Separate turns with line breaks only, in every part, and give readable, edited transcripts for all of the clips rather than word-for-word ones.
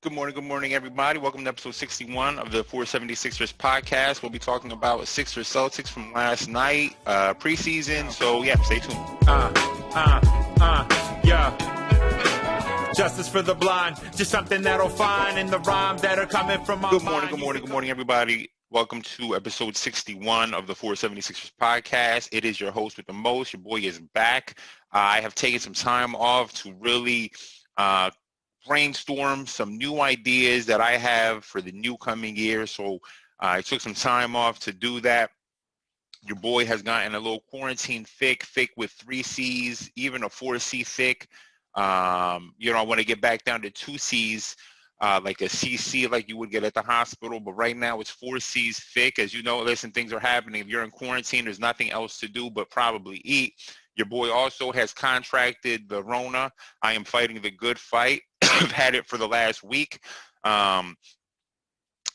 Good morning, everybody. Welcome to episode 61 of the 476ers podcast. We'll be talking about Sixers Celtics from last night, preseason. So, yeah, stay tuned.
Yeah. Justice for the blind, just something that'll find in the rhymes that are coming from my mind.
Good morning, everybody. Welcome to episode 61 of the 476ers podcast. It is your host with the most. Your boy is back. I have taken some time off to really brainstorm some new ideas that I have for the new coming year. So I took some time off to do that. Your boy has gotten a little quarantine thick with 3 C's, even a 4C thick. I want to get back down to 2 C's, like a CC like you would get at the hospital. But right now it's 4 C's thick. As you know, listen, things are happening. If you're in quarantine, there's nothing else to do but probably eat. Your boy also has contracted the Rona. I am fighting the good fight. I've had it for the last week.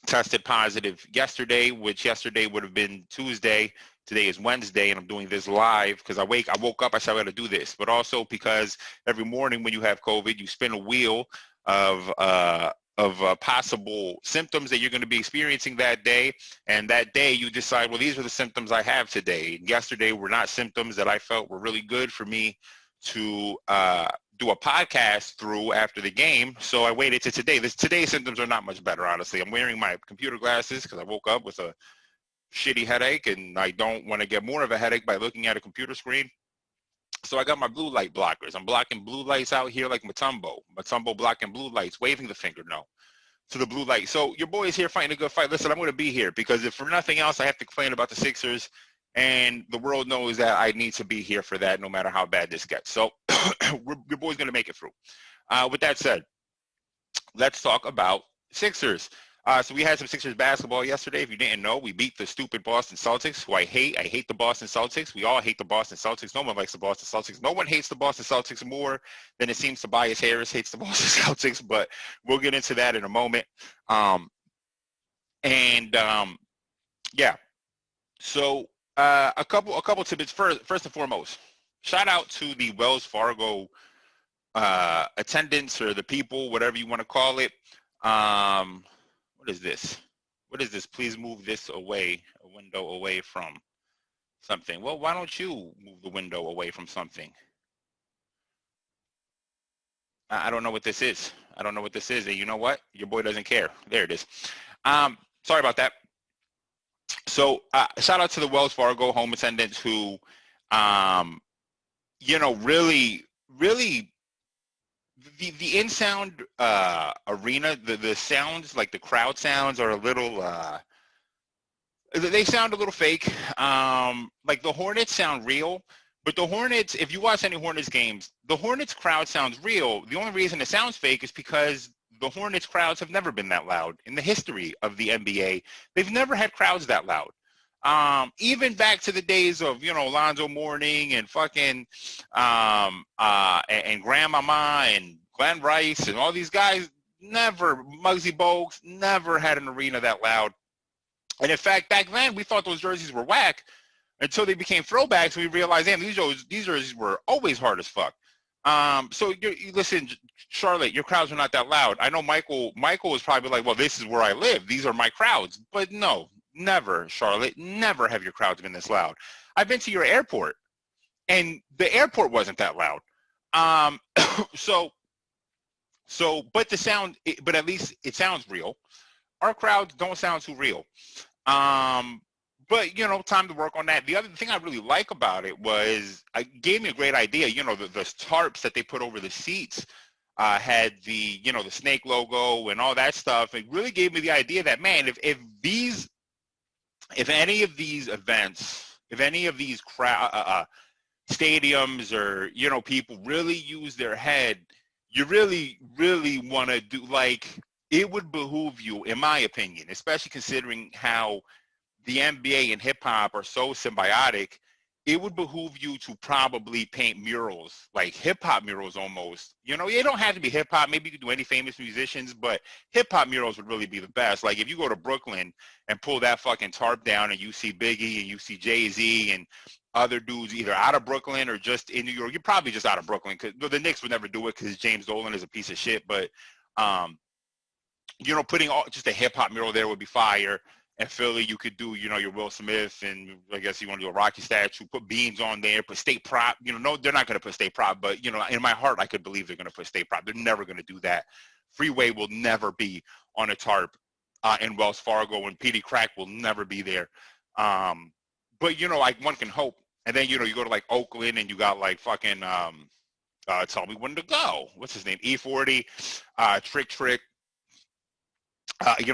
Tested positive yesterday, which yesterday would have been Tuesday. Today is Wednesday, and I'm doing this live because I woke up, I said I got to do this. But also because every morning when you have COVID, you spin a wheel of possible symptoms that you're going to be experiencing that day. And that day you decide, well, these are the symptoms I have today. And yesterday were not symptoms that I felt were really good for me to do a podcast through after the game. So I waited to today. Today's symptoms are not much better, honestly. I'm wearing my computer glasses because I woke up with a shitty headache, and I don't want to get more of a headache by looking at a computer screen. So I got my blue light blockers. I'm blocking blue lights out here like Mutombo. Mutombo blocking blue lights, waving the finger no to the blue light. So your boy is here fighting a good fight. Listen, I'm going to be here because if for nothing else, I have to complain about the Sixers, and the world knows that I need to be here for that no matter how bad this gets. So your boy's going to make it through. With that said, let's talk about Sixers. So we had some Sixers basketball yesterday. If you didn't know, we beat the stupid Boston Celtics, who I hate. I hate the Boston Celtics. We all hate the Boston Celtics. No one likes the Boston Celtics. No one hates the Boston Celtics more than it seems Tobias Harris hates the Boston Celtics, but we'll get into that in a moment. Yeah. So a couple tidbits. First and foremost, shout out to the Wells Fargo attendants or the people, whatever you want to call it. What is this? What is this? Please move this away, a window away from something. Well, why don't you move the window away from something? I don't know what this is. I don't know what this is. And you know what? Your boy doesn't care. There it is. Sorry about that. So shout out to the Wells Fargo home attendants who, really the in-sound arena, the sounds, like the crowd sounds are a little, they sound a little fake. Like the Hornets sound real, but the Hornets, if you watch any Hornets games, the Hornets crowd sounds real. The only reason it sounds fake is because the Hornets crowds have never been that loud. In the history of the NBA, they've never had crowds that loud. Even back to the days of, Alonzo Mourning and fucking, and Grandmama and Glenn Rice and all these guys, Muggsy Bogues, never had an arena that loud. And in fact, back then, we thought those jerseys were whack until they became throwbacks. And we realized, damn, these jerseys were always hard as fuck. So listen, Charlotte, your crowds are not that loud. I know Michael was probably like, well, this is where I live. These are my crowds. But no. Never, Charlotte, never have your crowds been this loud. I've been to your airport, and the airport wasn't that loud. But at least it sounds real. Our crowds don't sound too real. But, time to work on that. The other thing I really like about it was it gave me a great idea. The tarps that they put over the seats had the, the snake logo and all that stuff. It really gave me the idea that, man, if any of these events, if any of these stadiums or, people really use their head, you really, really want to do, it would behoove you, in my opinion, especially considering how the NBA and hip-hop are so symbiotic, it would behoove you to probably paint murals, like hip-hop murals almost. You don't have to be hip-hop. Maybe you could do any famous musicians, but hip-hop murals would really be the best. Like if you go to Brooklyn and pull that fucking tarp down and you see Biggie and you see Jay-Z and other dudes either out of Brooklyn or just in New York, you're probably just out of Brooklyn because the Knicks would never do it because James Dolan is a piece of shit. But putting just a hip hop mural there would be fire. And Philly, you could do, your Will Smith, and I guess you want to do a Rocky statue, put Beans on there, put State Prop. No, they're not going to put State Prop, but, in my heart, I could believe they're going to put State Prop. They're never going to do that. Freeway will never be on a tarp in Wells Fargo, and PD Crack will never be there. But, like one can hope. And then, you go to like Oakland and you got like fucking, tell me when to go. What's his name? E40, Trick.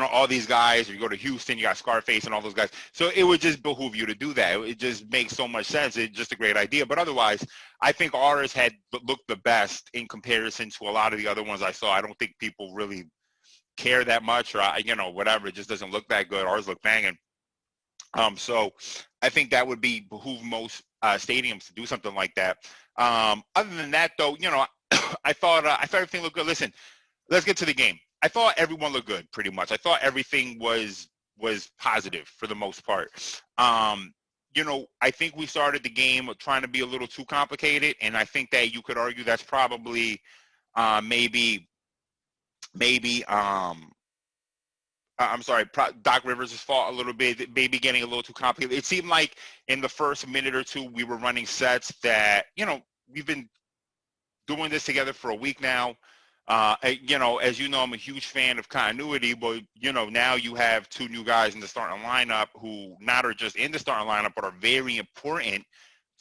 All these guys, or you go to Houston, you got Scarface and all those guys. So it would just behoove you to do that. It just makes so much sense. It's just a great idea. But otherwise, I think ours had looked the best in comparison to a lot of the other ones I saw. I don't think people really care that much, or, whatever. It just doesn't look that good. Ours look banging. So I think that would behoove most stadiums to do something like that. Other than that, though, I thought everything looked good. Listen, let's get to the game. I thought everyone looked good, pretty much. I thought everything was positive for the most part. I think we started the game trying to be a little too complicated, and I think that you could argue that's probably maybe Doc Rivers' fault a little bit, maybe getting a little too complicated. It seemed like in the first minute or two we were running sets that, we've been doing this together for a week now. As you know, I'm a huge fan of continuity, but, now you have two new guys in the starting lineup who not are just in the starting lineup, but are very important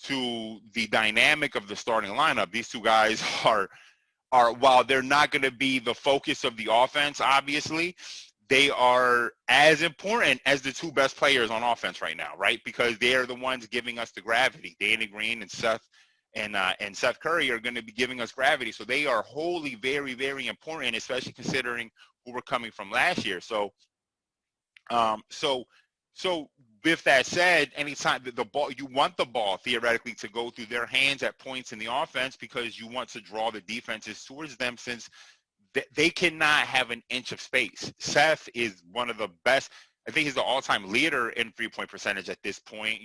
to the dynamic of the starting lineup. These two guys are while they're not going to be the focus of the offense, obviously, they are as important as the two best players on offense right now, right? Because they are the ones giving us the gravity. Danny Green and Seth Curry are going to be giving us gravity. So they are wholly very, very important, especially considering who we're coming from last year. So with that said, anytime the ball, you want the ball theoretically to go through their hands at points in the offense, because you want to draw the defenses towards them, since they cannot have an inch of space. Seth is one of the best. I think he's the all-time leader in three-point percentage at this point.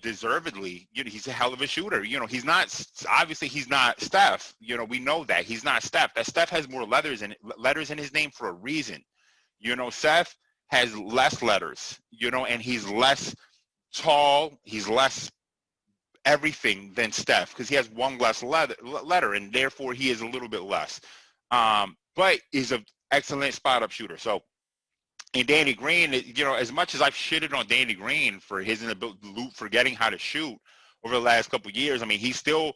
Deservedly, he's a hell of a shooter. He's not Steph. We know that he's not Steph. That Steph has more letters in his name for a reason. Seth has less letters. And he's less tall. He's less everything than Steph, because he has one less letter, and therefore he is a little bit less. But he's an excellent spot-up shooter. So. And Danny Green, as much as I've shitted on Danny Green for his inability, forgetting how to shoot over the last couple of years, I mean, he's still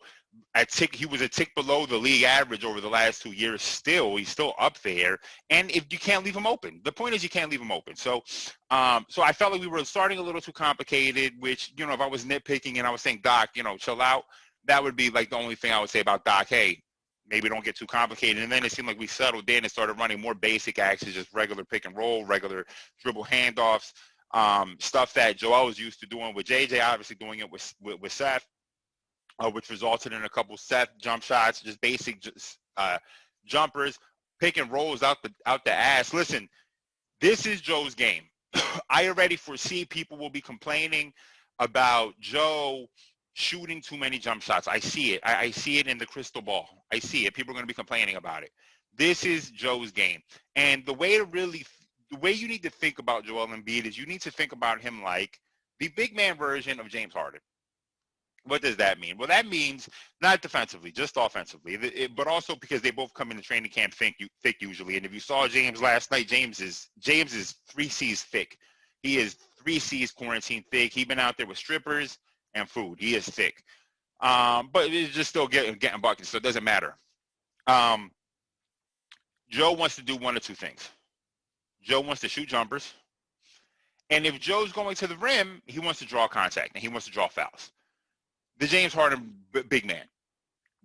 he was a tick below the league average over the last 2 years. He's still up there. And if you can't leave him open, the point is you can't leave him open. So, so I felt like we were starting a little too complicated, which, if I was nitpicking and I was saying, Doc, chill out, that would be like the only thing I would say about Doc. Hey, maybe don't get too complicated. And then it seemed like we settled in and started running more basic actions, just regular pick and roll, regular dribble handoffs, stuff that Joel was used to doing with JJ, obviously doing it with Seth, which resulted in a couple Seth jump shots, just basic jumpers, pick and rolls out the ass. Listen, this is Joe's game. I already foresee people will be complaining about Joe shooting too many jump shots. I see it. I see it in the crystal ball. I see it. People are going to be complaining about it. This is Joe's game. And the way you need to think about Joel Embiid is you need to think about him like the big man version of James Harden. What does that mean? Well, that means not defensively, just offensively, but also because they both come into training camp thick usually. And if you saw James last night, James is 3 C's thick. He is 3 C's quarantine thick. He's been out there with strippers and food. He is thick. But it's just still getting buckets, so it doesn't matter. Joe wants to do one or two things. Joe wants to shoot jumpers. And if Joe's going to the rim, he wants to draw contact, and he wants to draw fouls. The James Harden big man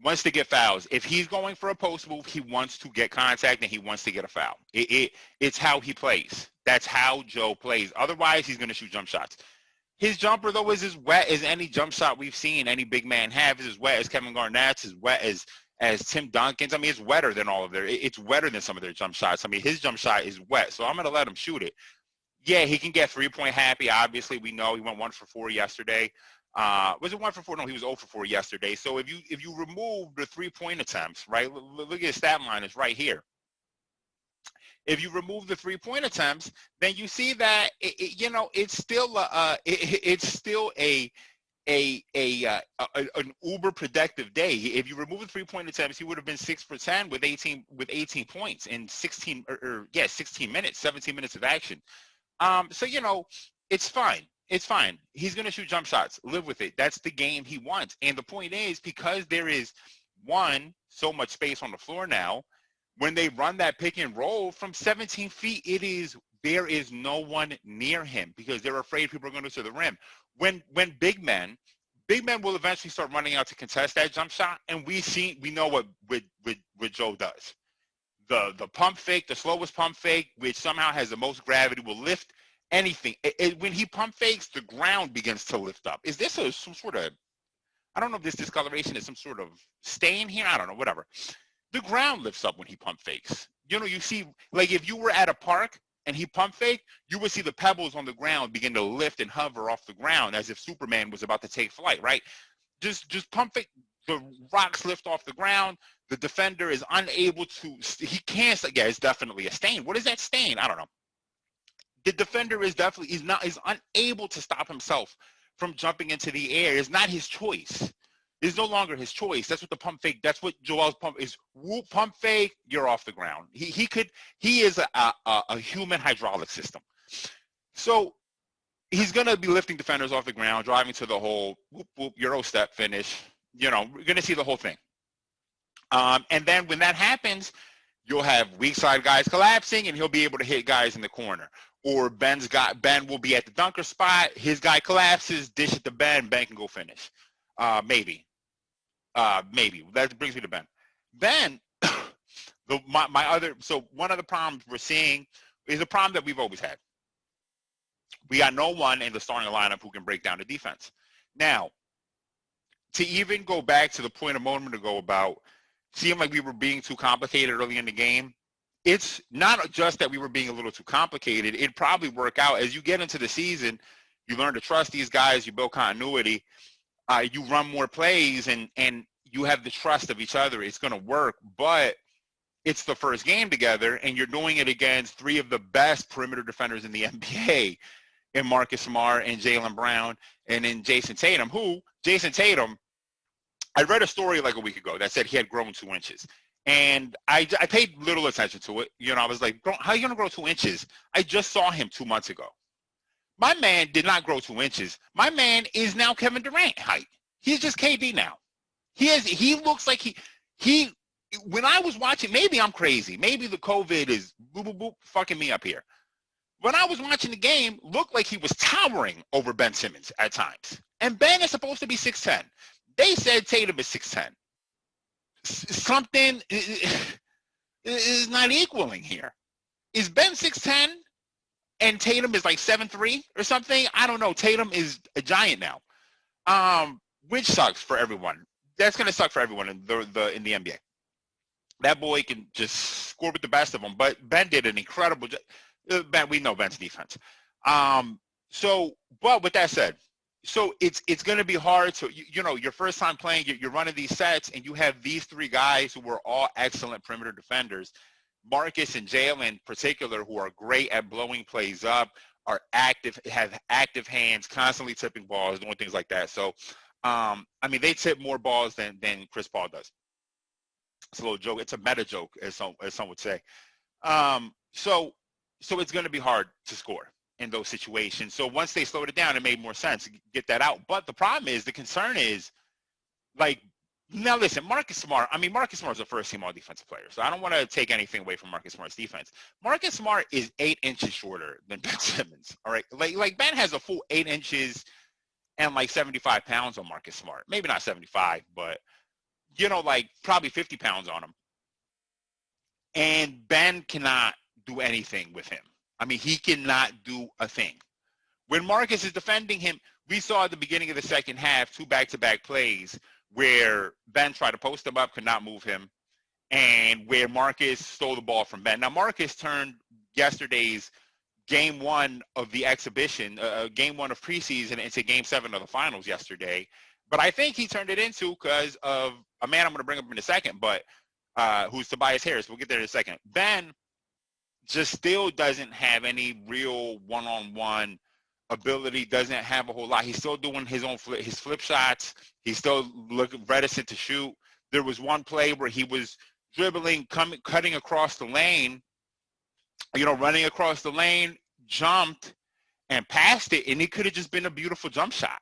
wants to get fouls. If he's going for a post move, he wants to get contact, and he wants to get a foul. It's how he plays. That's how Joe plays. Otherwise, he's going to shoot jump shots. His jumper, though, is as wet as any jump shot we've seen any big man have. It's as wet as Kevin Garnett's, as wet as Tim Duncan's. I mean, it's wetter than all of their. It's wetter than some of their jump shots. I mean, his jump shot is wet, so I'm going to let him shoot it. Yeah, he can get 3-point happy. Obviously, we know he went 1 for 4 yesterday. Was it 1 for 4? No, he was 0 for 4 yesterday. So if you remove the 3-point attempts, right? Look at his stat line. It's right here. If you remove the 3-point attempts, then you see that it's still an uber productive day. If you remove the 3-point attempts, he would have been 6 for 10 with 18 points in 16 16 minutes, 17 minutes of action. So it's fine. It's fine. He's going to shoot jump shots. Live with it. That's the game he wants. And the point is, because there is so much space on the floor now, when they run that pick and roll from 17 feet, there is no one near him because they're afraid people are going to the rim. When big men will eventually start running out to contest that jump shot, and we know what Joe does. The pump fake, the slowest pump fake, which somehow has the most gravity, will lift anything. When he pump fakes, the ground begins to lift up. Is this some sort of, I don't know if this discoloration is some sort of stain here. I don't know, whatever. The ground lifts up when he pump fakes. You see, like if you were at a park and he pump fake, you would see the pebbles on the ground begin to lift and hover off the ground as if Superman was about to take flight, right? Just pump fake, the rocks lift off the ground. The defender is unable to, he can't, yeah, it's definitely a stain. What is that stain? I don't know. The defender is unable to stop himself from jumping into the air. It's not his choice. It's no longer his choice. That's what the pump fake, that's what Joel's pump is. Whoop, pump fake, you're off the ground. He is a human hydraulic system. So he's going to be lifting defenders off the ground, driving to the hole, whoop, whoop, Euro step finish. We're going to see the whole thing. And then when that happens, you'll have weak side guys collapsing, and he'll be able to hit guys in the corner. Or Ben will be at the dunker spot. His guy collapses, dish it to Ben. Ben can go finish. Maybe. That brings me to Ben. Ben, one of the problems we're seeing is a problem that we've always had. We got no one in the starting lineup who can break down the defense. Now, to even go back to the point a moment ago about seeing like we were being too complicated early in the game, it's not just that we were being a little too complicated. It'd probably work out. As you get into the season, you learn to trust these guys, you build continuity, you run more plays, and you have the trust of each other. It's going to work, but it's the first game together, and you're doing it against 3 of the best perimeter defenders in the NBA, in Marcus Smart and Jaylen Brown, and in Jason Tatum, I read a story like a week ago that said he had grown 2 inches. And I paid little attention to it. I was like, how are you going to grow 2 inches? I just saw him 2 months ago. My man did not grow 2 inches. My man is now Kevin Durant height. He's just KD now. He looks like he when I was watching, maybe I'm crazy. Maybe the COVID is boop, boop, boop, fucking me up here. When I was watching the game, looked like he was towering over Ben Simmons at times. And Ben is supposed to be 6'10". They said Tatum is 6'10". Something is not equaling here. Is Ben 6'10" and Tatum is like 7'3" or something? I don't know. Tatum is a giant now, which sucks for everyone. That's going to suck for everyone in the NBA. That boy can just score with the best of them. But Ben did an incredible job. Ben, we know Ben's defense. But with that said, so it's going to be hard to, your first time playing, you're running these sets, and you have these 3 guys who were all excellent perimeter defenders. Marcus and Jaylen in particular, who are great at blowing plays up, are active, have active hands, constantly tipping balls, doing things like that. So, they tip more balls than Chris Paul does. It's a little joke. It's a meta joke, as some would say. So it's going to be hard to score in those situations. So once they slowed it down, it made more sense to get that out. But the problem is, the concern is, like, now listen, Marcus Smart is a first-team all-defensive player, so I don't want to take anything away from Marcus Smart's defense. Marcus Smart is 8 inches shorter than Ben Simmons, all right? Like Ben has a full 8 inches and like 75 pounds on Marcus Smart. Maybe not 75, but, like probably 50 pounds on him. And Ben cannot do anything with him. He cannot do a thing. When Marcus is defending him, we saw at the beginning of the second half 2 back-to-back plays where Ben tried to post him up, could not move him, and where Marcus stole the ball from Ben. Now, Marcus turned yesterday's game 1 of the exhibition, game 1 of preseason, into game 7 of the finals yesterday. But I think he turned it into because of a man I'm going to bring up in a second, but who's Tobias Harris. We'll get there in a second. Ben just still doesn't have any real one-on-one ability, doesn't have a whole lot. He's still doing his flip shots. He's still looking reticent to shoot. There was one play where he was dribbling, cutting across the lane, running across the lane, jumped and passed it, and it could have just been a beautiful jump shot.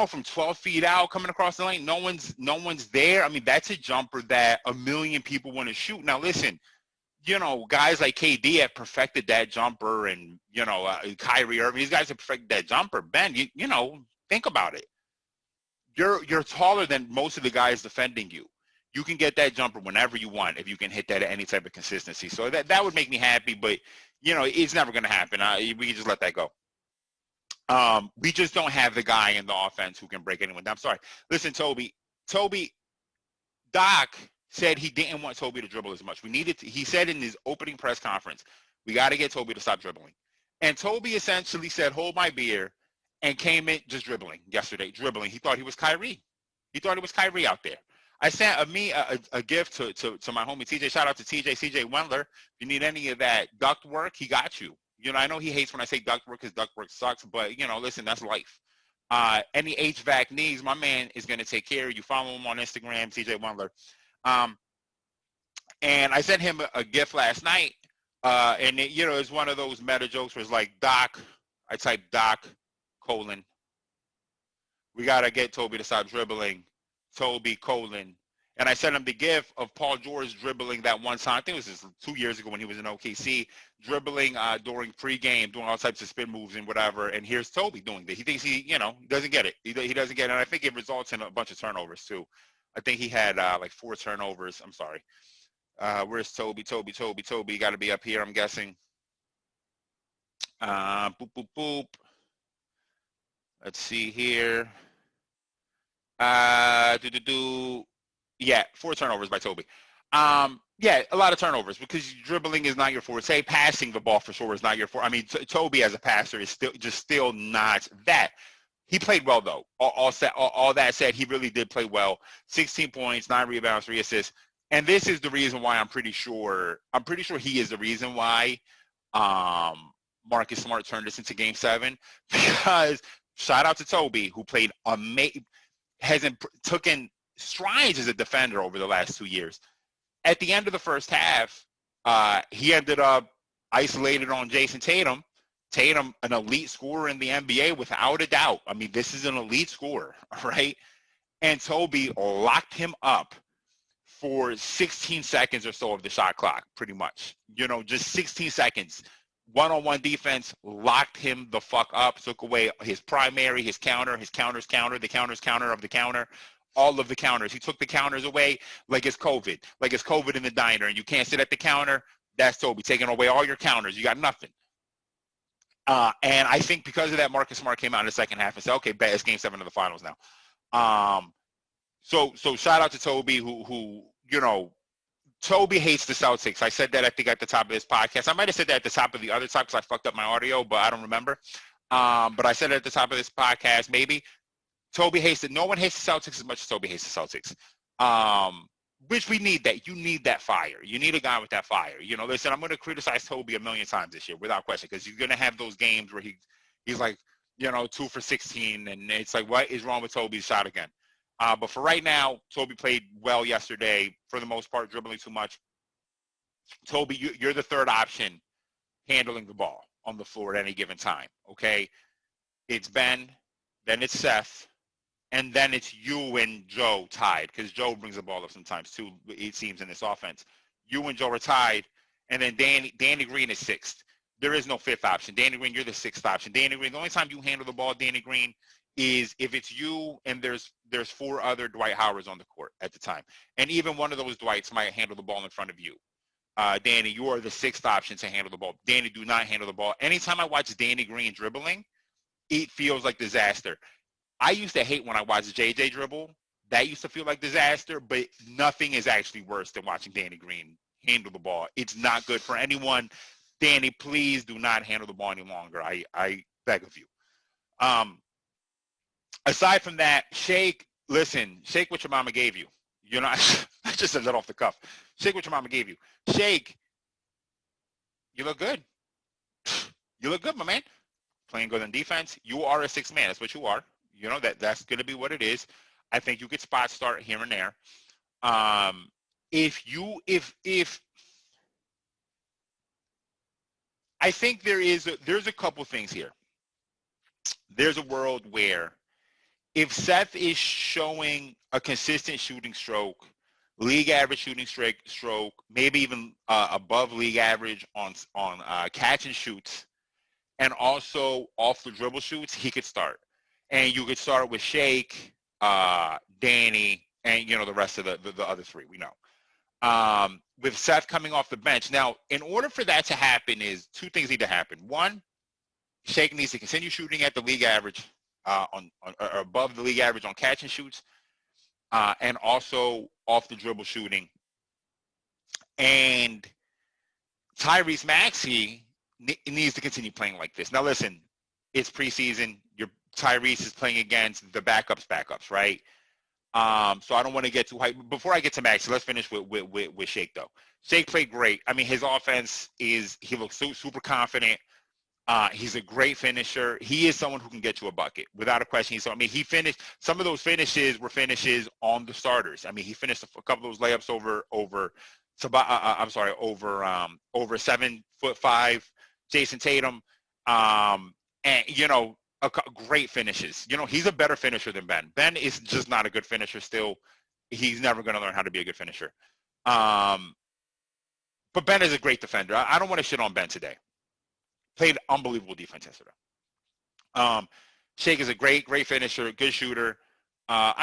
From 12 feet out, coming across the lane, no one's there. I mean, that's a jumper that a million people want to shoot. Now, listen, guys like KD have perfected that jumper, and Kyrie Irving, these guys have perfected that jumper. Ben, think about it. You're taller than most of the guys defending you. You can get that jumper whenever you want if you can hit that at any type of consistency. So that would make me happy, but it's never going to happen. We can just let that go. We just don't have the guy in the offense who can break anyone down. I'm sorry. Listen, Toby, Doc said he didn't want Toby to dribble as much. He said in his opening press conference, we got to get Toby to stop dribbling. And Toby essentially said, hold my beer, and came in just dribbling yesterday, dribbling. He thought he was Kyrie. He thought he was Kyrie out there. I sent a gift to my homie TJ. Shout out to CJ Wendler. If you need any of that duct work, he got you. I know he hates when I say duct work because duct work sucks, but, listen, that's life. Any HVAC needs, my man is going to take care of you. Follow him on Instagram, TJ Wendler. And I sent him a gift last night, and it's one of those meta jokes where it's like, Doc, I typed Doc, : we got to get Toby to stop dribbling, Toby, : and I sent him the gif of Paul George dribbling that one time. I think it was just 2 years ago when he was in OKC, dribbling during pregame, doing all types of spin moves and whatever. And here's Toby doing that. He thinks he doesn't get it. He doesn't get it. And I think it results in a bunch of turnovers too. I think he had like 4 turnovers. I'm sorry. Where's Toby? Toby got to be up here, I'm guessing. Boop, boop, boop. Let's see here. Yeah, 4 turnovers by Toby. Yeah, a lot of turnovers because dribbling is not your forte. Passing the ball for sure is not your forte. I mean, Toby as a passer is still not that. He played well though. All that said, he really did play well. 16 points, 9 rebounds, 3 assists. And this is the reason why I'm pretty sure he is the reason why Marcus Smart turned this into Game 7, because shout out to Toby, who played hasn't taken strides as a defender over the last 2 years. At the end of the first half, he ended up isolated on Jason Tatum. Tatum, an elite scorer in the NBA without a doubt. I mean, this is an elite scorer, right? And Toby locked him up for 16 seconds or so of the shot clock, pretty much. Just 16 seconds. One-on-one defense, locked him the fuck up, took away his primary, his counter, his counter's counter, the counter's counter of the counter, all of the counters. He took the counters away like it's COVID in the diner, and you can't sit at the counter. That's Toby, taking away all your counters. You got nothing. And I think because of that, Marcus Smart came out in the second half and said, okay, bet, it's Game 7 of the finals now. So shout out to Toby, who Toby hates the Celtics. I said that, I think, at the top of this podcast. I might have said that at the top of the other top because I fucked up my audio, but I don't remember. But I said it at the top of this podcast, maybe. Toby hates it. No one hates the Celtics as much as Toby hates the Celtics. Which we need that. You need that fire. You need a guy with that fire. Listen, I'm going to criticize Toby a million times this year without question, because you're going to have those games where he's like, 2 for 16, and it's like, what is wrong with Toby's shot again? But for right now, Toby played well yesterday, for the most part, dribbling too much. Toby, you're the third option handling the ball on the floor at any given time, okay? It's Ben, then it's Seth, and then it's you and Joe tied, because Joe brings the ball up sometimes too, it seems, in this offense. You and Joe are tied, and then Danny Green is 6th. There is no 5th option. Danny Green, you're the 6th option. Danny Green, the only time you handle the ball, Danny Green, is if it's you and there's 4 other Dwight Howards on the court at the time. And even one of those Dwights might handle the ball in front of you. Danny, you are the 6th option to handle the ball. Danny, do not handle the ball. Anytime I watch Danny Green dribbling, it feels like disaster. I used to hate when I watched JJ dribble. That used to feel like disaster, but nothing is actually worse than watching Danny Green handle the ball. It's not good for anyone. Danny, please do not handle the ball any longer. I beg of you. Aside from that, shake what your mama gave you. I just said that off the cuff. Shake what your mama gave you. Shake, You look good. You look good, my man. Playing good on defense. You are a sixth man. That's what you are. You know, that's going to be what it is. I think you could spot start here and there. If I think there's a couple things here. There's a world where if Seth is showing a consistent shooting stroke, league average shooting stroke, maybe even above league average on catch and shoots, and also off the dribble shoots, he could start. And you could start with Shake, Danny, and the rest of the other three we know. With Seth coming off the bench. Now, in order for that to happen, is two things need to happen. One, Shake needs to continue shooting at the league average, or above the league average on catch and shoots, and also off the dribble shooting. And Tyrese Maxey needs to continue playing like this. Now, listen, it's preseason. Tyrese is playing against the backups, right? So I don't want to get too hyped. Before I get to Maxey, let's finish with Shake, though. Shake played great. I mean, his offense he looks super confident. He's a great finisher. He is someone who can get you a bucket without a question. He finished some of those finishes were finishes on the starters. I mean, he finished a couple of those layups over 7'5" Jason Tatum, and great finishes. He's a better finisher than Ben. Ben is just not a good finisher. Still, he's never going to learn how to be a good finisher. But Ben is a great defender. I don't want to shit on Ben today. Played unbelievable defense yesterday. Shake is a great finisher, good shooter. A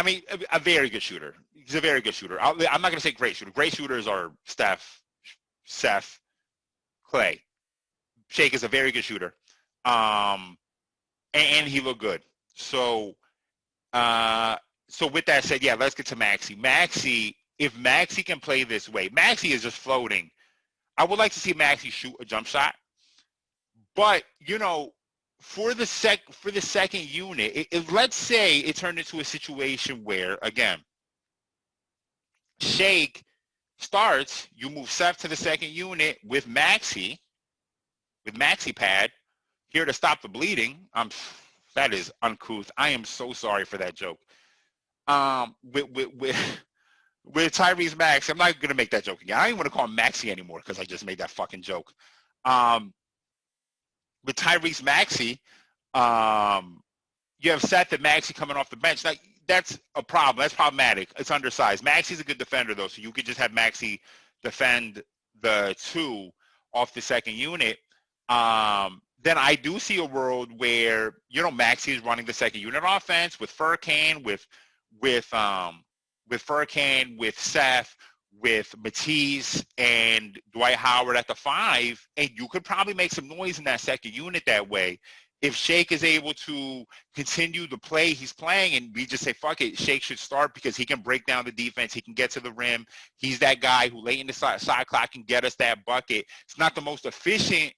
very good shooter. He's a very good shooter. I'm not going to say great shooter. Great shooters are Steph, Seth, Clay. Shake is a very good shooter. And he looked good. So with that said, yeah, let's get to Maxey. If Maxey can play this way, Maxey is just floating. I would like to see Maxey shoot a jump shot. But, for the second unit, let's say it turned into a situation where, again, Shake starts, you move Seth to the second unit with Maxey pad, here to stop the bleeding. That is uncouth. I am so sorry for that joke. With Tyrese Maxey, I'm not going to make that joke again. I don't even want to call him Maxey anymore because I just made that fucking joke. With Tyrese Maxey, you have Seth and Maxey coming off the bench. Now, that's a problem. That's problematic. It's undersized. Maxey's a good defender, though, so you could just have Maxey defend the two off the second unit. Then I do see a world where, Maxey is running the second unit offense with Furkan, with Seth, with Matisse and Dwight Howard at the 5, and you could probably make some noise in that second unit that way. If Shake is able to continue the play he's playing and we just say, fuck it, Shake should start because he can break down the defense, he can get to the rim. He's that guy who late in the side clock can get us that bucket. It's not the most efficient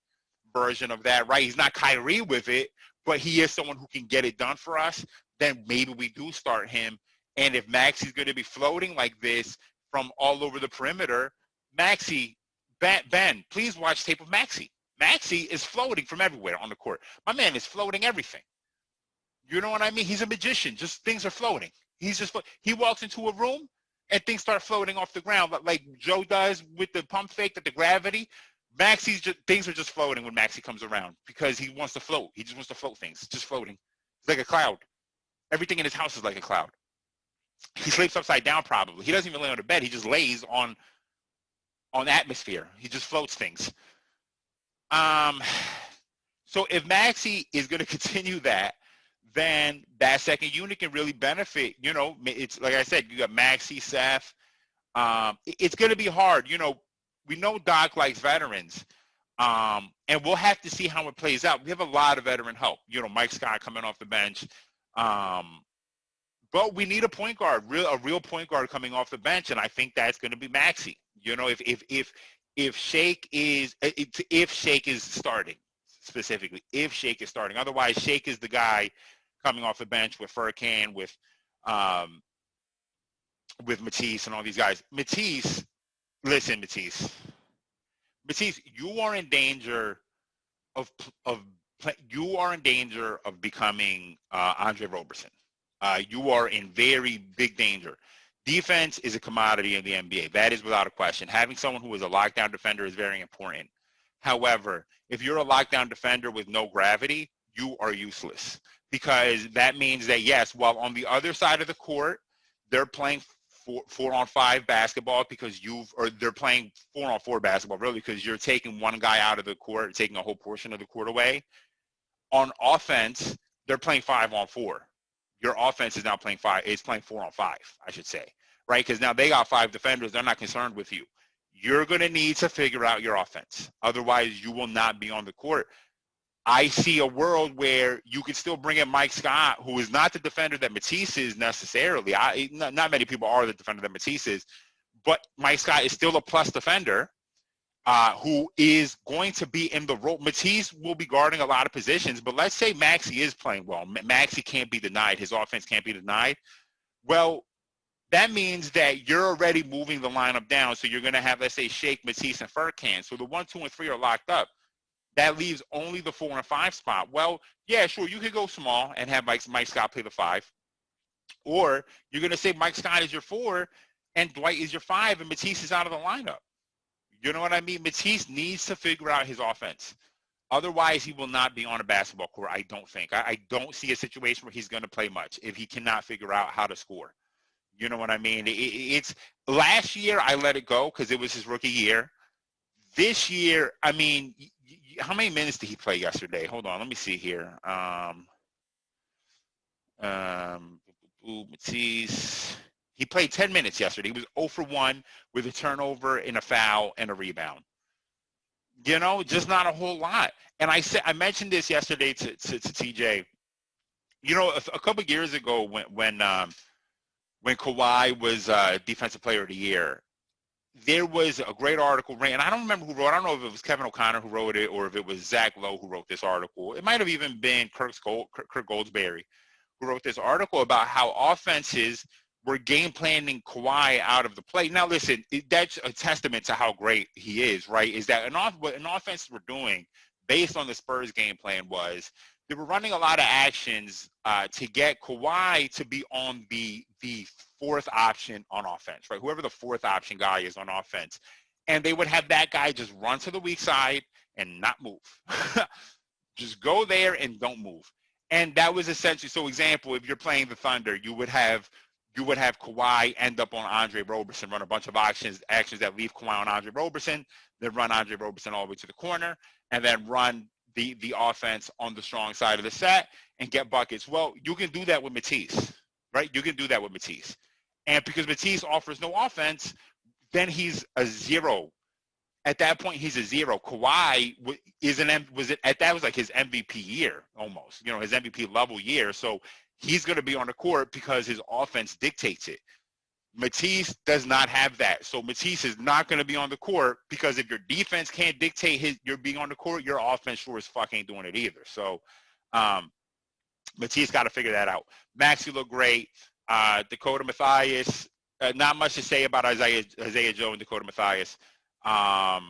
version of that, right? He's not Kyrie with it, but he is someone who can get it done for us. Then maybe we do start him. And if Maxey's going to be floating like this, from all over the perimeter, Maxey, Ben, please watch tape of Maxey. Maxey is floating from everywhere on the court. My man is floating everything. You know what I mean? He's a magician. Just things are floating. He walks into a room and things start floating off the ground like Joe does with the pump fake, the gravity. Things are just floating when Maxey comes around because he wants to float. He just wants to float things. It's just floating. It's like a cloud. Everything in his house is like a cloud. He sleeps upside down probably. He doesn't even lay on the bed. He just lays on atmosphere. He just floats things. So if Maxey is going to continue that, then that second unit can really benefit. It's like I said, you got Maxey, Seth. It's going to be hard. We know Doc likes veterans. And we'll have to see how it plays out. We have a lot of veteran help. Mike Scott coming off the bench. But we need a point guard, a real point guard coming off the bench, and I think that's going to be Maxey. If Shake is starting specifically, if Shake is starting, otherwise Shake is the guy coming off the bench with Furkan, with Matisse and all these guys. Matisse, Matisse, you are in danger of becoming Andre Roberson. You are in very big danger. Defense is a commodity in the NBA. That is without a question. Having someone who is a lockdown defender is very important. However, if you're a lockdown defender with no gravity, you are useless, because that means that, yes, while on the other side of the court, they're playing four on five basketball they're playing 4-on-4 basketball, really, because you're taking one guy out of the court, taking a whole portion of the court away. On offense, they're playing 5-on-4. Your offense is now playing 4-on-5, I should say, right? Because now they got 5 defenders. They're not concerned with you. You're going to need to figure out your offense. Otherwise, you will not be on the court. I see a world where you can still bring in Mike Scott, who is not the defender that Matisse is necessarily. Not many people are the defender that Matisse is, but Mike Scott is still a plus defender who is going to be in the role. Matisse will be guarding a lot of positions, but let's say Maxi is playing well. Maxi can't be denied. His offense can't be denied. Well, that means that you're already moving the lineup down. So you're going to have, let's say, Shake, Matisse, and Furkan. So the 1, 2, and 3 are locked up. That leaves only the 4 and 5 spot. Well, yeah, sure, you could go small and have Mike Scott play the 5. Or you're going to say Mike Scott is your 4 and Dwight is your 5 and Matisse is out of the lineup. You know what I mean? Matisse needs to figure out his offense. Otherwise, he will not be on a basketball court, I don't think. I don't see a situation where he's going to play much if he cannot figure out how to score. You know what I mean? It's last year I let it go because it was his rookie year. This year, I mean, how many minutes did he play yesterday? Hold on, let me see here. Matisse. He played 10 minutes yesterday. He was 0 for 1 with a turnover and a foul and a rebound. You know, just not a whole lot. And I mentioned this yesterday to TJ. You know, a couple of years ago when Kawhi was Defensive Player of the Year, there was a great article, and I don't remember who wrote it. I don't know if it was Kevin O'Connor who wrote it or if it was Zach Lowe who wrote this article. It might have even been Kirk Goldsberry who wrote this article about how offenses were game planning Kawhi out of the play. Now, listen, that's a testament to how great he is, right? Is that what an offense were doing based on the Spurs game plan was they were running a lot of actions to get Kawhi to be on the fourth option on offense, right? Whoever the fourth option guy is on offense. And they would have that guy just run to the weak side and not move. Just go there and don't move. And that was essentially, so example, if you're playing the Thunder, you would have Kawhi end up on Andre Roberson, run a bunch of actions that leave Kawhi on Andre Roberson, then run Andre Roberson all the way to the corner, and then run the offense on the strong side of the set and get buckets. Well, you can do that with Matisse, right? You can do that with Matisse. And because Matisse offers no offense, then he's a 0. At that point, he's a 0. Kawhi was like his MVP year almost, you know, his MVP level year. So he's going to be on the court because his offense dictates it. Matisse does not have that. So Matisse is not going to be on the court because if your defense can't dictate your being on the court, your offense sure as fuck ain't doing it either. So Matisse got to figure that out. Maxi looked great. Dakota Mathias, not much to say about Isaiah Joe and Dakota Mathias. I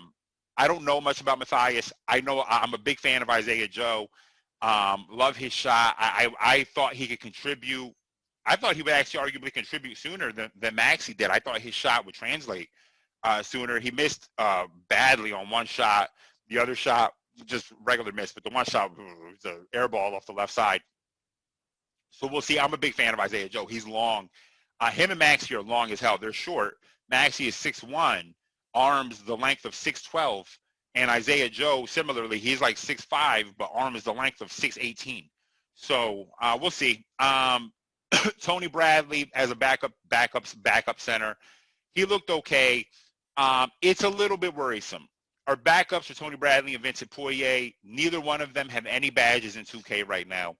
don't know much about Mathias. I know I'm a big fan of Isaiah Joe. Love his shot. I thought he could contribute. I thought he would actually arguably contribute sooner than Maxi did. I thought his shot would translate sooner. He missed badly on one shot. The other shot, just regular miss, but the one shot was an air ball off the left side. So we'll see. I'm a big fan of Isaiah Joe. He's long. Him and Maxi are long as hell. They're short. Maxi is 6'1", arms the length of 6'12", and Isaiah Joe, similarly, he's like 6'5", but arm is the length of 6'18". So we'll see. Tony Bradley as a backup center, he looked okay. It's a little bit worrisome. Our backups are Tony Bradley and Vincent Poirier. Neither one of them have any badges in 2K right now.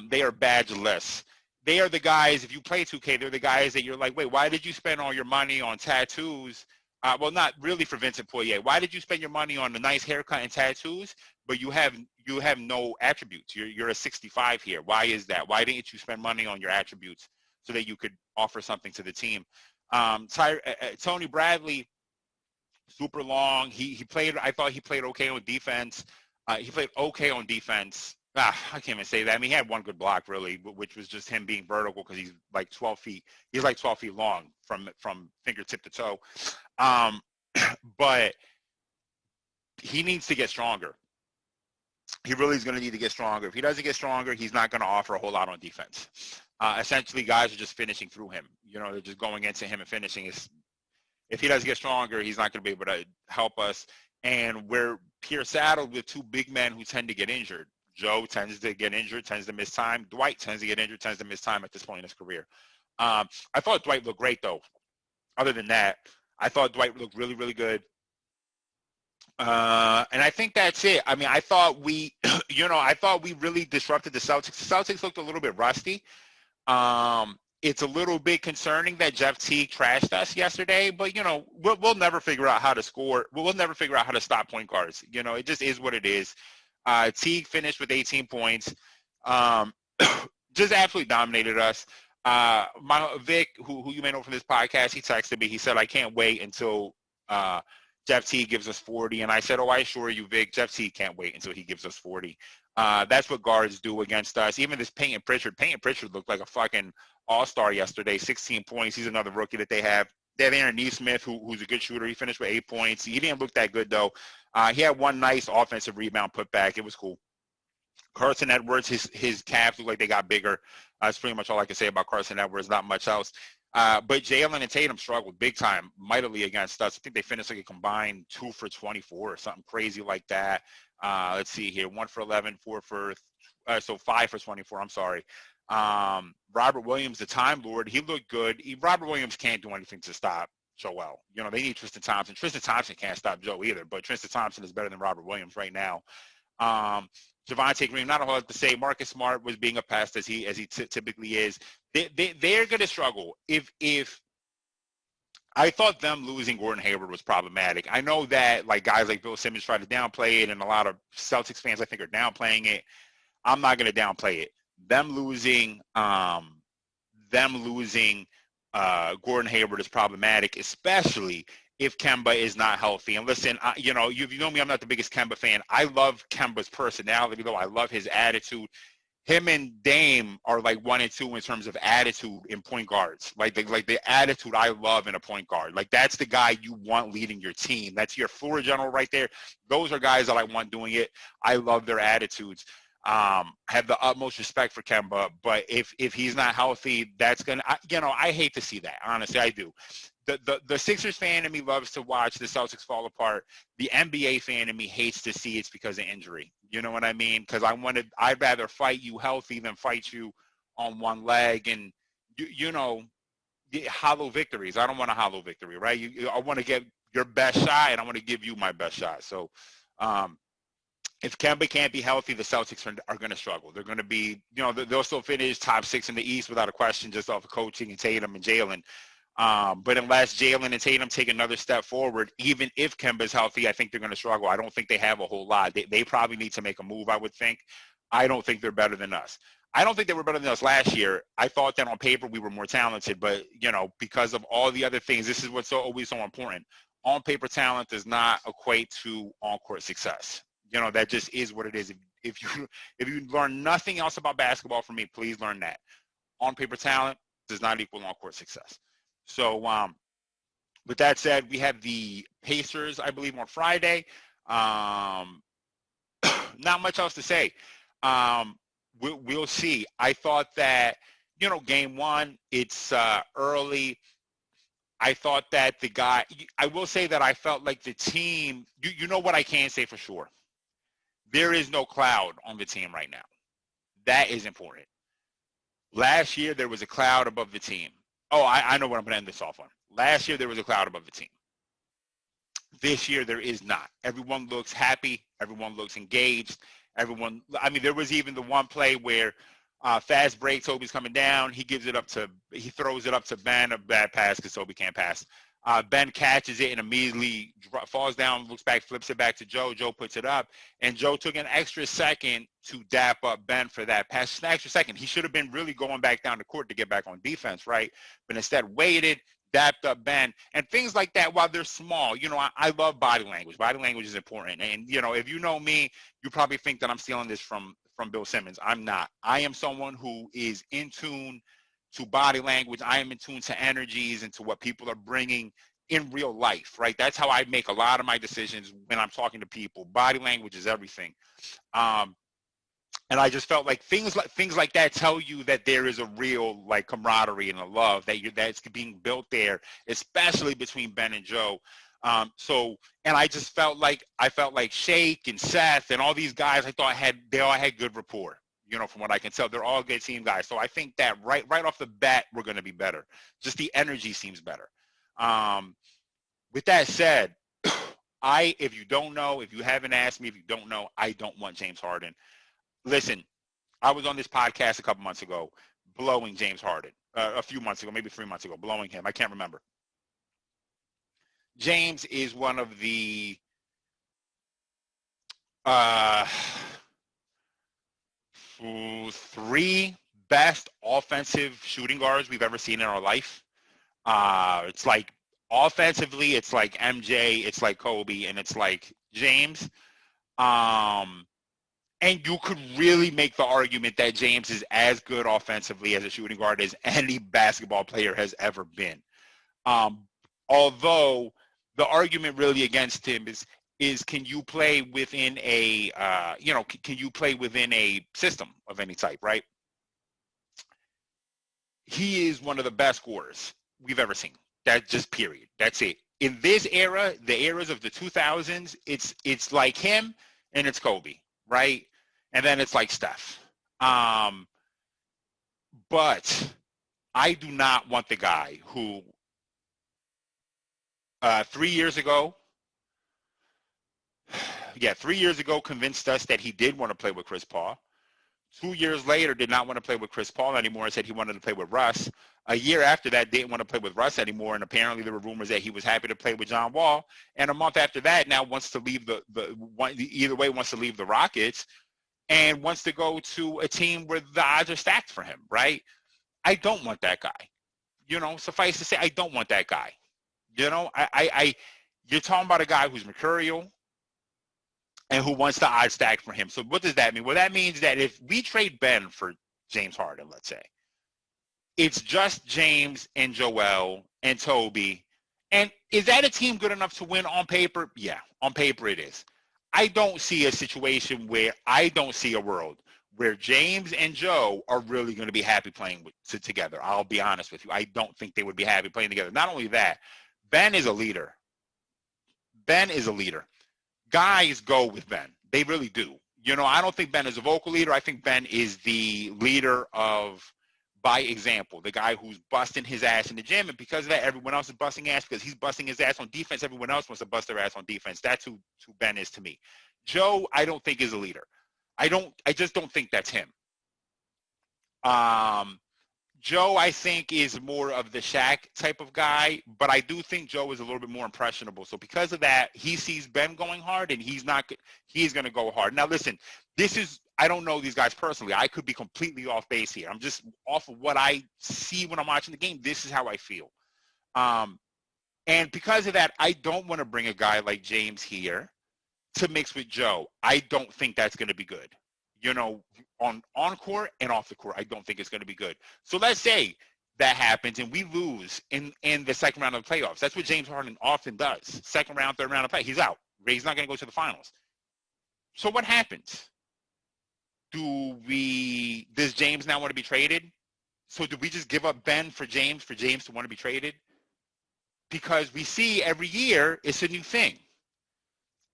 They are badgeless. They are the guys, if you play 2K, they're the guys that you're like, wait, why did you spend all your money on tattoos? Well, not really for Vincent Poirier. Why did you spend your money on a nice haircut and tattoos, but you have no attributes? You're a 65 here. Why is that? Why didn't you spend money on your attributes so that you could offer something to the team? Tony Bradley, super long. He played. I thought he played okay on defense. He played okay on defense. I can't even say that. I mean, he had one good block really, which was just him being vertical because he's like 12 feet. He's like 12 feet long from fingertip to toe. But he needs to get stronger. He really is going to need to get stronger. If he doesn't get stronger, he's not going to offer a whole lot on defense. Essentially, guys are just finishing through him. You know, they're just going into him and finishing. If he doesn't get stronger, he's not going to be able to help us. And we're saddled with two big men who tend to get injured. Joe tends to get injured, tends to miss time. Dwight tends to get injured, tends to miss time at this point in his career. I thought Dwight looked great, though. Other than that, I thought Dwight looked really, really good. And I think that's it. I mean, I thought we really disrupted the Celtics. The Celtics looked a little bit rusty. It's a little bit concerning that Jeff Teague trashed us yesterday, but, you know, we'll never figure out how to score. We'll never figure out how to stop point guards. You know, it just is what it is. Teague finished with 18 points. Just absolutely dominated us. Vic, who you may know from this podcast, he texted me. He said, I can't wait until Jeff Teague gives us 40. And I said, I assure you, Vic, Jeff Teague can't wait until he gives us 40. That's what guards do against us. Even this Peyton Pritchard looked like a fucking all-star yesterday, 16 points. He's another rookie that they have. They have Aaron Nesmith, who's a good shooter. He finished with 8 points. He didn't look that good, though. He had one nice offensive rebound put back. It was cool. Carson Edwards, his calves look like they got bigger. That's pretty much all I can say about Carson Edwards, not much else. But Jalen and Tatum struggled big time, mightily against us. I think they finished like a combined 2 for 24 or something crazy like that. Let's see here, 1 for 11, 5 for 24, I'm sorry. Robert Williams, the Time Lord, he looked good. Robert Williams can't do anything to stop Joel. You know, they need Tristan Thompson. Tristan Thompson can't stop Joe either, but Tristan Thompson is better than Robert Williams right now. Javonte Green, not a whole lot to say. Marcus Smart was being a pest as he typically is. They're going to struggle. If I thought them losing Gordon Hayward was problematic. I know that like guys like Bill Simmons try to downplay it, and a lot of Celtics fans I think are downplaying it. I'm not going to downplay it. Them losing Gordon Hayward is problematic, especially if Kemba is not healthy. And listen, you know me, I'm not the biggest Kemba fan. I love Kemba's personality, though. I love his attitude. Him and Dame are like 1 and 2 in terms of attitude in point guards. Like the attitude I love in a point guard. Like that's the guy you want leading your team. That's your floor general right there. Those are guys that I want doing it. I love their attitudes. Have the utmost respect for Kemba, but if he's not healthy, that's gonna. I hate to see that. Honestly, I do. The Sixers fan in me loves to watch the Celtics fall apart. The NBA fan in me hates to see it's because of injury. You know what I mean? Because I'd rather fight you healthy than fight you on one leg, and hollow victories. I don't want a hollow victory, right? I want to get your best shot, and I want to give you my best shot. So. If Kemba can't be healthy, the Celtics are going to struggle. They're going to be, they'll still finish top 6 in the East without a question, just off of coaching and Tatum and Jalen. But unless Jalen and Tatum take another step forward, even if Kemba's healthy, I think they're going to struggle. I don't think they have a whole lot. They probably need to make a move, I would think. I don't think they're better than us. I don't think they were better than us last year. I thought that on paper we were more talented, but, because of all the other things, this is what's always so important. On paper talent does not equate to on-court success. That just is what it is. If you learn nothing else about basketball from me, please learn that. On paper talent does not equal on-court success. So with that said, we have the Pacers, I believe, on Friday. Not much else to say. We'll see. I thought that, game 1, it's early. I thought that I will say that I felt like the team, you know what I can say for sure. There is no cloud on the team right now. That is important. Last year, there was a cloud above the team. Oh, I know what I'm going to end this off on. Last year, there was a cloud above the team. This year, there is not. Everyone looks happy. Everyone looks engaged. There was even the one play where fast break, Toby's coming down. He throws it up to Ben, a bad pass because Toby can't pass. Ben catches it and immediately falls down, looks back, flips it back to Joe. Joe puts it up, and Joe took an extra second to dap up Ben for that pass. Just an extra second. He should have been really going back down the court to get back on defense, right? But instead waited, dapped up Ben, and things like that. While they're small, I love body language. Body language is important. And, if you know me, you probably think that I'm stealing this from Bill Simmons. I'm not. I am someone who is in tune to body language. I am in tune to energies and to what people are bringing in real life, right? That's how I make a lot of my decisions when I'm talking to people. Body language is everything. And I just felt like things like that tell you that there is a real like camaraderie and a love that's being built there, especially between Ben and Joe. And I just felt like Shake and Seth and all these guys, I thought they all had good rapport. From what I can tell, they're all good team guys. So I think that right off the bat, we're going to be better. Just the energy seems better. With that said, if you haven't asked me, if you don't know, I don't want James Harden. Listen, I was on this podcast a couple months ago, blowing James Harden. A few months ago, maybe 3 months ago, blowing him. I can't remember. James is one of the three best offensive shooting guards we've ever seen in our life. It's like offensively, it's like MJ, it's like Kobe, and it's like James. And you could really make the argument that James is as good offensively as a shooting guard as any basketball player has ever been. Although the argument really against him is can you play within a can you play within a system of any type, right? He is one of the best scorers we've ever seen. That's just period. That's it. In this era, the eras of the 2000s, it's like him and it's Kobe, right? And then it's like Steph. But I do not want the guy who 3 years ago convinced us that he did want to play with Chris Paul. 2 years later, did not want to play with Chris Paul anymore and said he wanted to play with Russ. A year after that, didn't want to play with Russ anymore, and apparently there were rumors that he was happy to play with John Wall. And a month after that, now wants to leave wants to leave the Rockets and wants to go to a team where the odds are stacked for him, right? I don't want that guy. Suffice to say, I don't want that guy. You're talking about a guy who's mercurial and who wants the odds stacked for him. So what does that mean? Well, that means that if we trade Ben for James Harden, let's say, it's just James and Joel and Toby. And is that a team good enough to win on paper? Yeah, on paper it is. I don't see a world where James and Joe are really going to be happy playing together. I'll be honest with you. I don't think they would be happy playing together. Not only that, Ben is a leader. Guys go with Ben. They really do. I don't think Ben is a vocal leader. I think Ben is the leader by example, the guy who's busting his ass in the gym. And because of that, everyone else is busting ass because he's busting his ass on defense. Everyone else wants to bust their ass on defense. That's who Ben is to me. Joe, I don't think is a leader. I just don't think that's him. Joe, I think, is more of the Shaq type of guy, but I do think Joe is a little bit more impressionable. So because of that, he sees Ben going hard, and he's going to go hard. Now, listen, I don't know these guys personally. I could be completely off base here. I'm just off of what I see when I'm watching the game. This is how I feel. And because of that, I don't want to bring a guy like James here to mix with Joe. I don't think that's going to be good. On court and off the court, I don't think it's going to be good. So let's say that happens and we lose in the second round of the playoffs. That's what James Harden often does. Second round, third round of play. He's out. He's not going to go to the finals. So what happens? Does James now want to be traded? So do we just give up Ben for James to want to be traded? Because we see every year it's a new thing.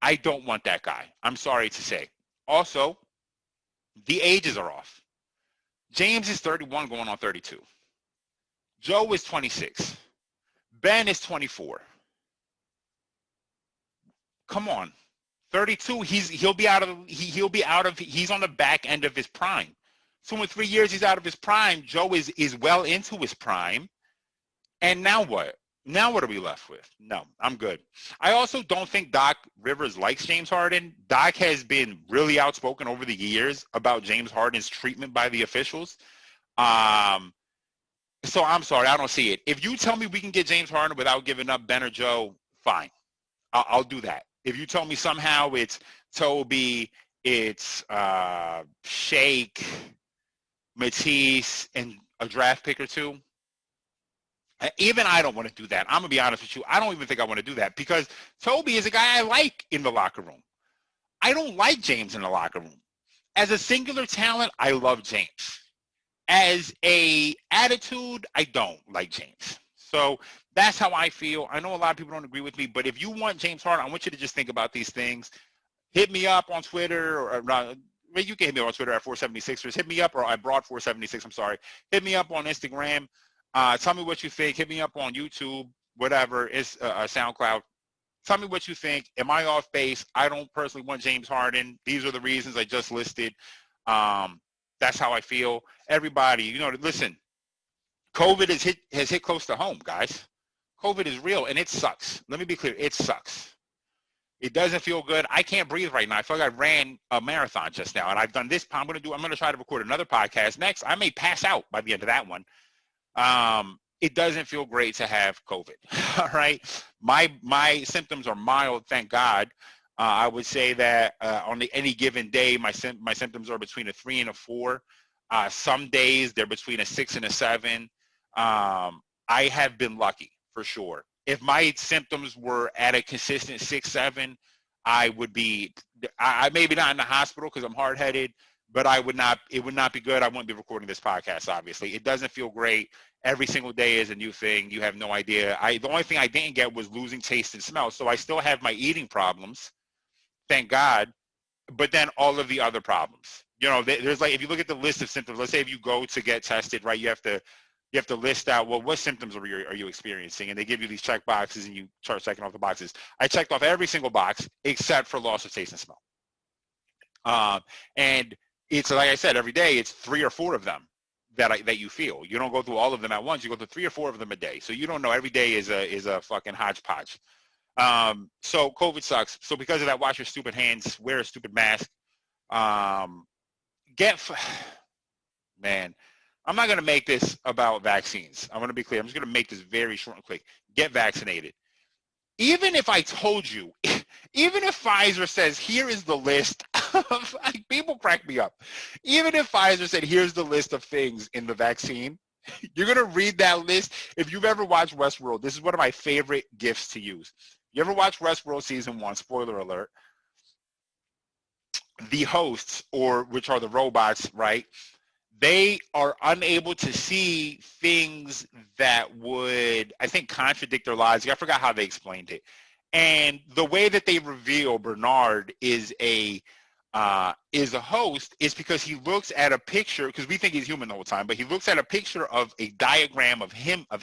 I don't want that guy. I'm sorry to say. Also, the ages are off. James is 31 going on 32. Joe is 26. Ben is 24. Come on. 32, he's on the back end of his prime. So in 3 years he's out of his prime. Joe is well into his prime. And now what? Now what are we left with? No, I'm good. I also don't think Doc Rivers likes James Harden. Doc has been really outspoken over the years about James Harden's treatment by the officials. So I'm sorry, I don't see it. If you tell me we can get James Harden without giving up Ben or Joe, fine. I'll do that. If you tell me somehow it's Toby, it's Shake, Matisse, and a draft pick or two, even I don't want to do that. I'm going to be honest with you. I don't even think I want to do that because Toby is a guy I like in the locker room. I don't like James in the locker room. As a singular talent, I love James. As a attitude, I don't like James. So that's how I feel. I know a lot of people don't agree with me, but if you want James Harden, I want you to just think about these things. Hit me up on Twitter, or you can hit me on Twitter at 476ers. Hit me up, or I brought 476. I'm sorry. Hit me up on Instagram. Tell me what you think. Hit me up on YouTube, whatever. It's SoundCloud. Tell me what you think. Am I off base? I don't personally want James Harden. These are the reasons I just listed. That's how I feel. Everybody, listen, COVID has hit close to home, guys. COVID is real, and it sucks. Let me be clear. It sucks. It doesn't feel good. I can't breathe right now. I feel like I ran a marathon just now, and I've done this. I'm going to try to record another podcast next. I may pass out by the end of that one. It doesn't feel great to have COVID. All right. My symptoms are mild, thank God. I would say that on any given day, my symptoms are between a 3 and a 4. Some days they're between a 6 and a 7. I have been lucky for sure. If my symptoms were at a consistent 6, 7, I would be. I maybe not in the hospital because I'm hard-headed, but it would not be good. I wouldn't be recording this podcast. Obviously, it doesn't feel great. Every single day is a new thing. You have no idea. The only thing I didn't get was losing taste and smell. So I still have my eating problems. Thank God. But then all of the other problems, there's like, if you look at the list of symptoms, let's say if you go to get tested, right, you have to list out, well, what symptoms are you experiencing? And they give you these check boxes and you start checking off the boxes. I checked off every single box except for loss of taste and smell. And it's, like I said, every day it's 3 or 4 of them that you feel. You don't go through all of them at once. You go through 3 or 4 of them a day. So you don't know. Every day is a fucking hodgepodge. So COVID sucks. So because of that, wash your stupid hands, wear a stupid mask. Man, I'm not going to make this about vaccines. I'm going to be clear. I'm just going to make this very short and quick. Get vaccinated. Even if I told you, even if Pfizer says, here is the list of, people crack me up. Even if Pfizer said, here's the list of things in the vaccine, you're going to read that list. If you've ever watched Westworld, this is one of my favorite gifts to use. You ever watch Westworld season 1, spoiler alert, the hosts, which are the robots, right? They are unable to see things that would, I think, contradict their logic. I forgot how they explained it. And the way that they reveal Bernard is a host is because he looks at a picture, because we think he's human the whole time, but he looks at a picture of a diagram of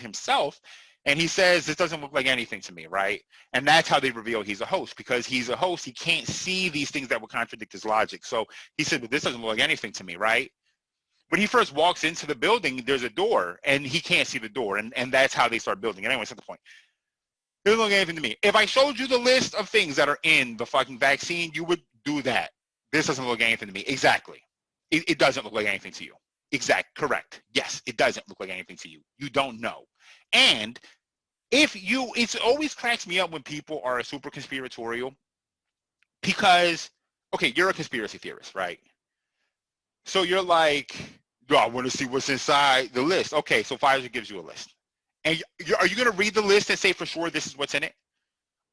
himself, and he says, this doesn't look like anything to me, right? And that's how they reveal he's a host. Because he's a host, he can't see these things that would contradict his logic. So he said, but this doesn't look like anything to me, right? When he first walks into the building, there's a door, and he can't see the door, and that's how they start building. And anyway, that's the point. It doesn't look like anything to me. If I showed you the list of things that are in the fucking vaccine, you would do that. This doesn't look like anything to me. Exactly. It doesn't look like anything to you. Correct. Yes, it doesn't look like anything to you. You don't know. And it always cracks me up when people are super conspiratorial because, okay, you're a conspiracy theorist, right? So you're like, I want to see what's inside the list. Okay, so Pfizer gives you a list. And are you going to read the list and say for sure this is what's in it?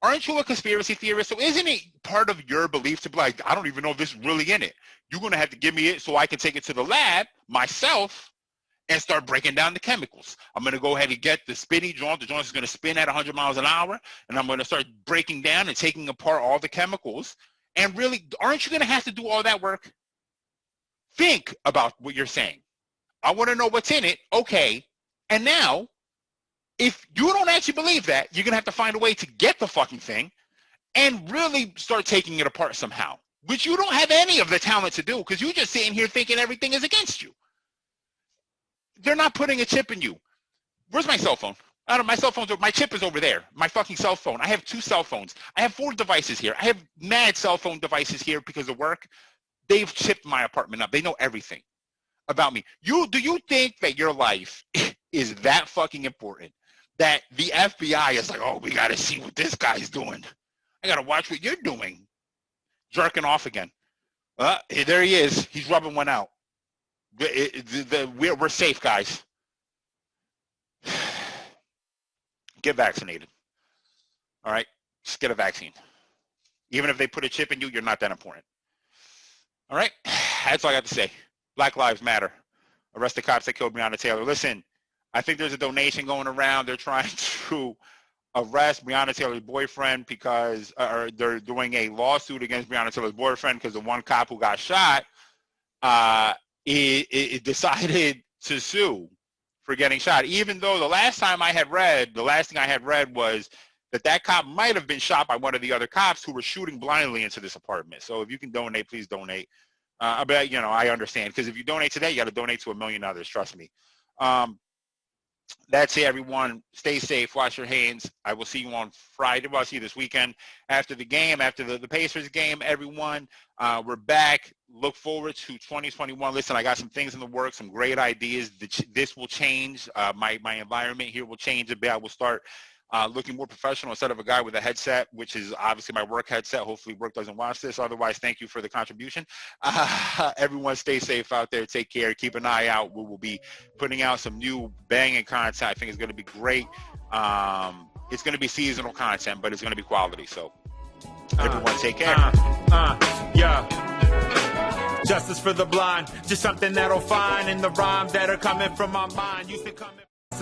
Aren't you a conspiracy theorist? So isn't it part of your belief to be like, I don't even know if this is really in it. You're going to have to give me it so I can take it to the lab myself and start breaking down the chemicals. I'm going to go ahead and get the spinny joint. The joint is going to spin at 100 miles an hour, and I'm going to start breaking down and taking apart all the chemicals. And really, aren't you going to have to do all that work? Think about what you're saying. I want to know what's in it. Okay. And now, if you don't actually believe that, you're going to have to find a way to get the fucking thing and really start taking it apart somehow, which you don't have any of the talent to do because you're just sitting here thinking everything is against you. They're not putting a chip in you. Where's my cell phone? I don't know, my chip is over there. My fucking cell phone. I have 2 cell phones. I have 4 devices here. I have mad cell phone devices here because of work. They've chipped my apartment up. They know everything about me. Do you think that your life is that fucking important that the FBI is like, oh, we got to see what this guy's doing. I got to watch what you're doing. Jerking off again. There he is. He's rubbing one out. We're safe, guys. Get vaccinated. All right? Just get a vaccine. Even if they put a chip in you, you're not that important. All right? That's all I got to say. Black Lives Matter. Arrest the cops that killed Breonna Taylor. Listen, I think there's a donation going around. They're trying to arrest Breonna Taylor's boyfriend because they're doing a lawsuit against Breonna Taylor's boyfriend because the one cop who got shot it decided to sue for getting shot, even though the last thing I had read was that cop might have been shot by one of the other cops who were shooting blindly into this apartment. So if you can donate, please donate. But, I understand, because if you donate today, you got to donate to 1 million others. Trust me. That's it, everyone. Stay safe. Wash your hands. I will see you on Friday. Well, I'll see you this weekend after the game, after the Pacers game. Everyone, we're back. Look forward to 2021. Listen, I got some things in the works, some great ideas. This will change. My environment here will change a bit. I will start looking more professional instead of a guy with a headset, which is obviously my work headset. Hopefully work doesn't watch this. Otherwise, thank you for the contribution. Everyone stay safe out there. Take care. Keep an eye out. We will be putting out some new banging content. I think it's going to be great. It's going to be seasonal content, but it's going to be quality. So everyone take care.
Justice for the blind, just something that'll find in the rhymes that are coming from my mind. Used to come